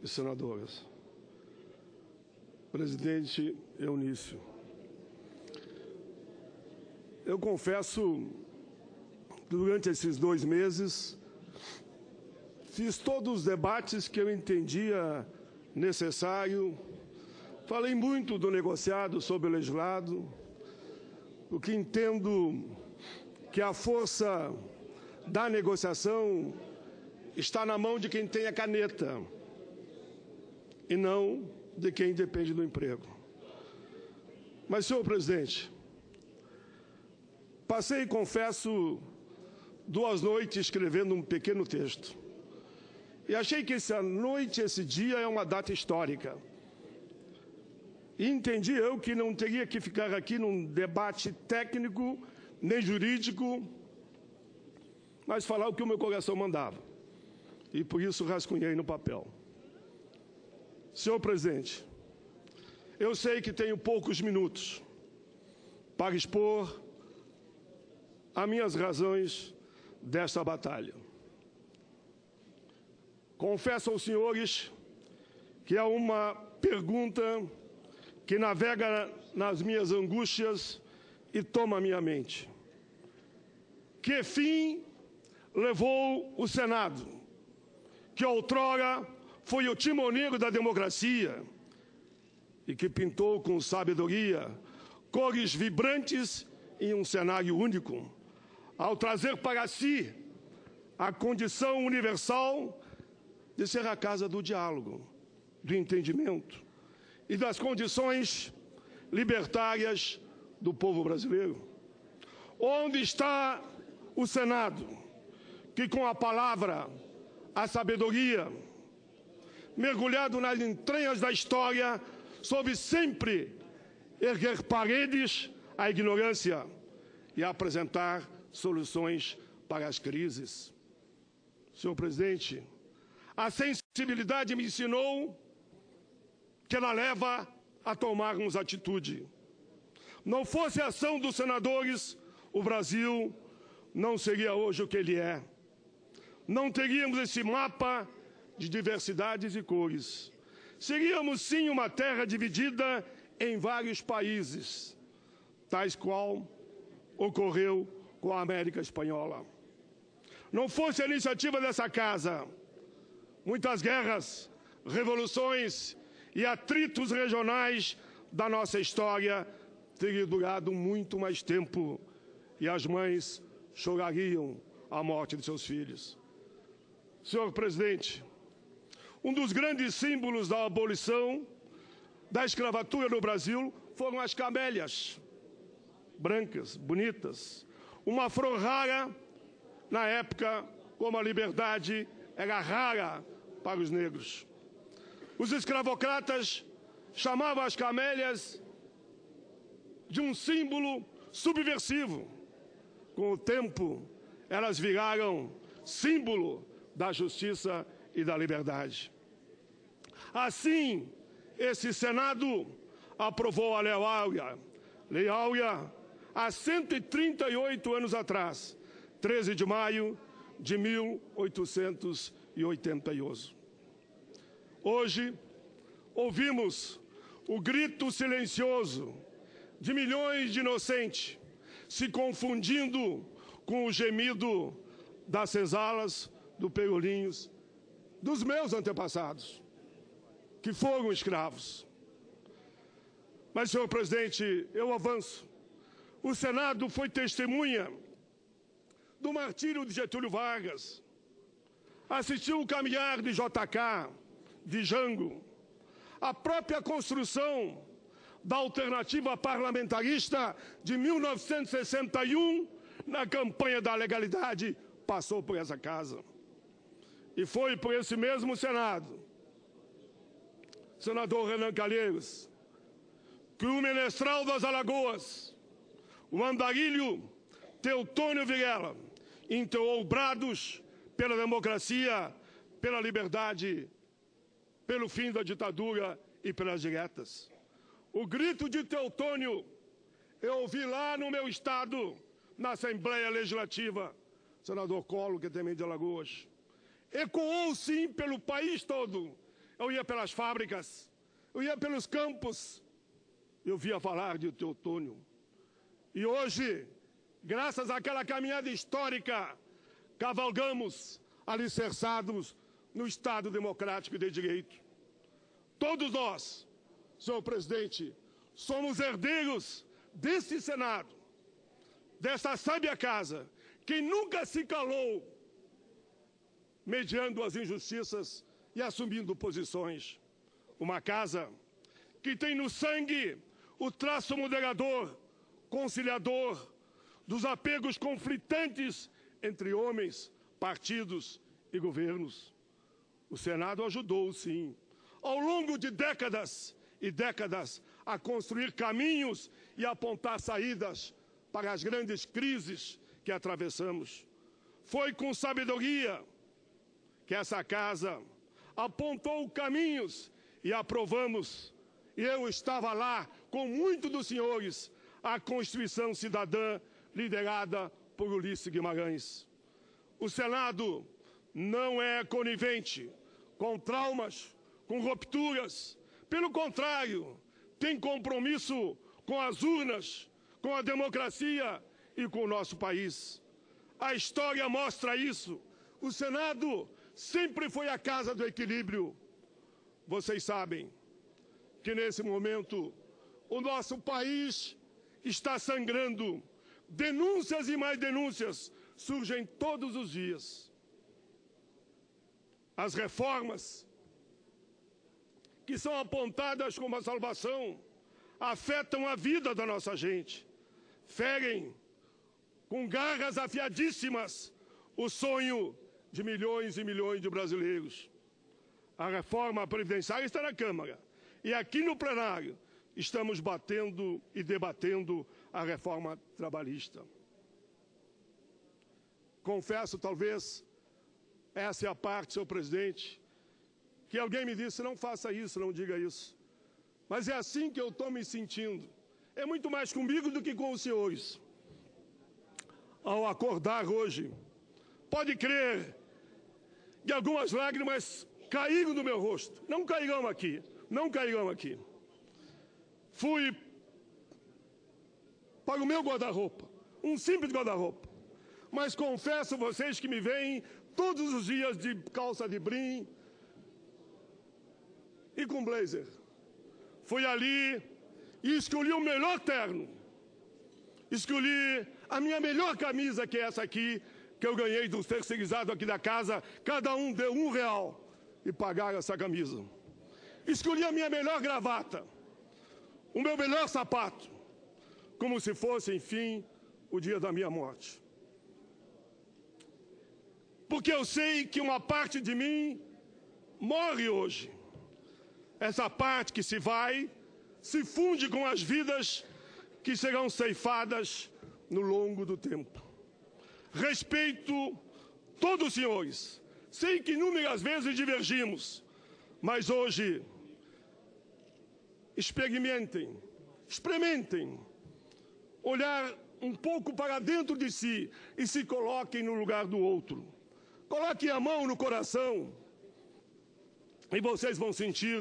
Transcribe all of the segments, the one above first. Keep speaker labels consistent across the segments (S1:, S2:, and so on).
S1: e senadoras. Presidente Eunício, eu confesso que durante esses 2 meses fiz todos os debates que eu entendia necessário, falei muito do negociado sobre o legislado, porque entendo que a força da negociação está na mão de quem tem a caneta e não de quem depende do emprego. Mas, senhor presidente, passei, confesso, 2 noites escrevendo um pequeno texto. E achei que essa noite, esse dia, é uma data histórica. E entendi eu que não teria que ficar aqui num debate técnico, nem jurídico, mas falar o que o meu coração mandava. E por isso rascunhei no papel. Senhor presidente, eu sei que tenho poucos minutos para expor as minhas razões desta batalha. Confesso aos senhores que é uma pergunta que navega nas minhas angústias e toma a minha mente. Que fim levou o Senado, que outrora foi o timoneiro da democracia e que pintou com sabedoria cores vibrantes em um cenário único, ao trazer para si a condição universal de ser a casa do diálogo, do entendimento e das condições libertárias do povo brasileiro. Onde está o Senado, que com a palavra, a sabedoria, mergulhado nas entranhas da história, soube sempre erguer paredes à ignorância e apresentar soluções para as crises? Senhor presidente, a sensibilidade me ensinou que ela leva a tomarmos atitude. Não fosse a ação dos senadores, o Brasil não seria hoje o que ele é. Não teríamos esse mapa de diversidades e cores. Seríamos, sim, uma terra dividida em vários países, tais qual ocorreu com a América Espanhola. Não fosse a iniciativa dessa casa, muitas guerras, revoluções e atritos regionais da nossa história teriam durado muito mais tempo e as mães chorariam a morte de seus filhos. Senhor presidente, um dos grandes símbolos da abolição da escravatura no Brasil foram as camélias, brancas, bonitas. Uma flor rara, na época, como a liberdade era rara para os negros. Os escravocratas chamavam as camélias de um símbolo subversivo. Com o tempo, elas viraram símbolo da justiça e da liberdade. Assim, esse Senado aprovou a Lei Áurea, há 138 anos atrás, 13 de maio de 1888. Hoje, ouvimos o grito silencioso de milhões de inocentes se confundindo com o gemido das senzalas, do peiolinhos, dos meus antepassados, que foram escravos. Mas, senhor presidente, eu avanço. O Senado foi testemunha do martírio de Getúlio Vargas, assistiu o caminhar de JK, de Jango, a própria construção da alternativa parlamentarista de 1961, na campanha da legalidade, passou por essa casa. E foi por esse mesmo Senado, senador Renan Calheiros, que o menestral das Alagoas, o andarilho Teotônio Vilela, entoou brados pela democracia, pela liberdade, pelo fim da ditadura e pelas diretas. O grito de Teotônio eu ouvi lá no meu estado, na Assembleia Legislativa, senador Collor, que é também de Alagoas. Ecoou, sim, pelo país todo, eu ia pelas fábricas, eu ia pelos campos, eu via falar de Teotônio. E hoje, graças àquela caminhada histórica, cavalgamos alicerçados no Estado democrático e de direito. Todos nós, senhor presidente, somos herdeiros desse Senado, dessa sábia casa, que nunca se calou, mediando as injustiças e assumindo posições. Uma casa que tem no sangue o traço moderador, conciliador, dos apegos conflitantes entre homens, partidos e governos. O Senado ajudou, sim, ao longo de décadas e décadas, a construir caminhos e apontar saídas para as grandes crises que atravessamos. Foi com sabedoria que essa casa apontou caminhos e aprovamos, e eu estava lá com muitos dos senhores, a Constituição Cidadã liderada por Ulisses Guimarães. O Senado não é conivente com traumas, com rupturas. Pelo contrário, tem compromisso com as urnas, com a democracia e com o nosso país. A história mostra isso. O Senado sempre foi a casa do equilíbrio. Vocês sabem que nesse momento o nosso país está sangrando. Denúncias e mais denúncias surgem todos os dias. As reformas que são apontadas como a salvação afetam a vida da nossa gente, ferem com garras afiadíssimas o sonho de milhões e milhões de brasileiros. A reforma previdenciária está na Câmara e aqui no plenário estamos batendo e debatendo a reforma trabalhista. Confesso, talvez, essa é a parte, senhor presidente, que alguém me disse, não faça isso, não diga isso. Mas é assim que eu estou me sentindo. É muito mais comigo do que com os senhores. Ao acordar hoje, pode crer que algumas lágrimas caíram do meu rosto. Não cairão aqui, não cairão aqui. Fui para o meu guarda-roupa, um simples guarda-roupa. Mas confesso a vocês que me veem todos os dias de calça de brim e com blazer. Fui ali e escolhi o melhor terno. Escolhi a minha melhor camisa, que é essa aqui, que eu ganhei dos terceirizados aqui da casa. Cada um deu R$1 e pagaram essa camisa. Escolhi a minha melhor gravata, o meu melhor sapato, como se fosse, enfim, o dia da minha morte. Porque eu sei que uma parte de mim morre hoje. Essa parte que se vai, se funde com as vidas que serão ceifadas no longo do tempo. Respeito todos os senhores. Sei que inúmeras vezes divergimos, mas hoje experimentem olhar um pouco para dentro de si e se coloquem no lugar do outro. Coloquem a mão no coração e vocês vão sentir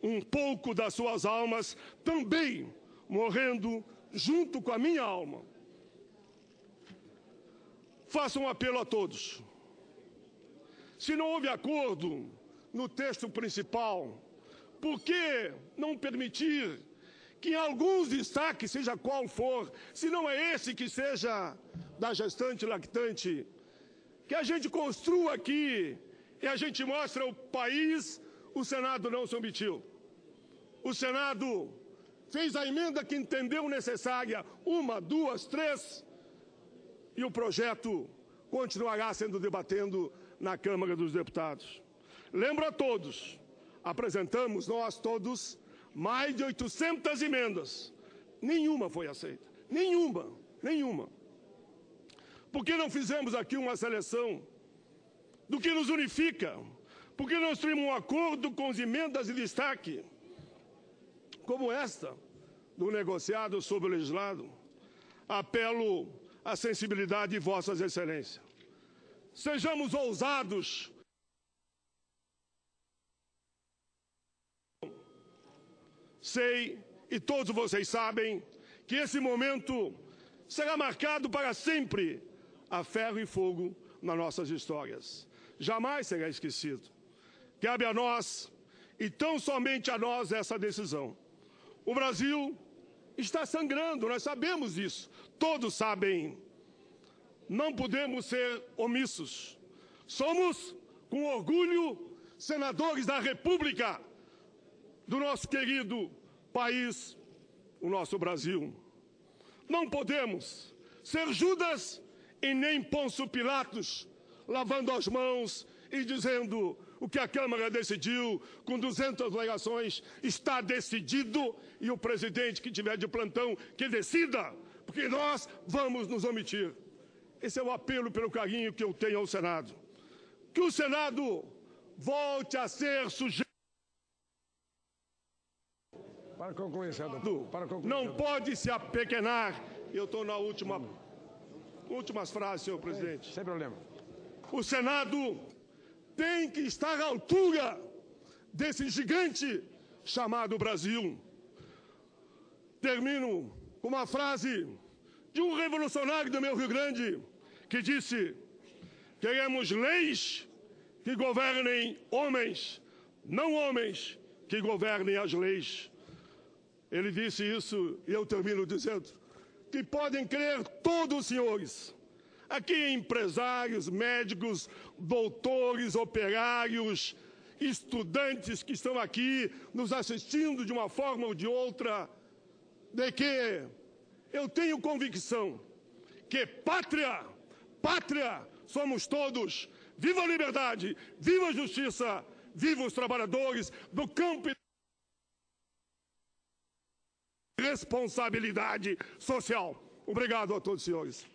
S1: um pouco das suas almas também morrendo junto com a minha alma. Faço um apelo a todos. Se não houve acordo no texto principal, por que não permitir que em alguns destaques, seja qual for, se não é esse que seja da gestante lactante, que a gente construa aqui e a gente mostra ao país, o Senado não se omitiu. O Senado fez a emenda que entendeu necessária, 1, 2, 3, e o projeto continuará sendo debatido na Câmara dos Deputados. Lembro a todos, apresentamos nós todos mais de 800 emendas. Nenhuma foi aceita. Nenhuma. Por que não fizemos aqui uma seleção do que nos unifica? Por que não temos um acordo com as emendas de destaque, como esta, do negociado sobre o legislado? Apelo à sensibilidade de vossas excelências. Sejamos ousados sei, e todos vocês sabem, que esse momento será marcado para sempre a ferro e fogo nas nossas histórias. Jamais será esquecido. Cabe a nós, e tão somente a nós, essa decisão. O Brasil está sangrando, nós sabemos disso, todos sabem. Não podemos ser omissos. Somos, com orgulho, senadores da República do nosso querido país, o nosso Brasil. Não podemos ser Judas e nem Pôncio Pilatos, lavando as mãos e dizendo o que a Câmara decidiu, com 200 alegações, está decidido, e o presidente que tiver de plantão que decida, porque nós vamos nos omitir. Esse é o apelo pelo carinho que eu tenho ao Senado. Que o Senado volte a ser sujeito.
S2: Para concluir, senador. Para concluir,
S1: não
S2: senador.
S1: Pode se apequenar. Eu estou na últimas frases, senhor presidente.
S2: Sem problema.
S1: O Senado tem que estar à altura desse gigante chamado Brasil. Termino com uma frase de um revolucionário do meu Rio Grande, que disse: queremos leis que governem homens, não homens que governem as leis. Ele disse isso, e eu termino dizendo que podem crer todos os senhores, aqui empresários, médicos, doutores, operários, estudantes que estão aqui nos assistindo de uma forma ou de outra, de que eu tenho convicção que pátria somos todos. Viva a liberdade, viva a justiça, viva os trabalhadores do campo e responsabilidade social. Obrigado a todos os senhores.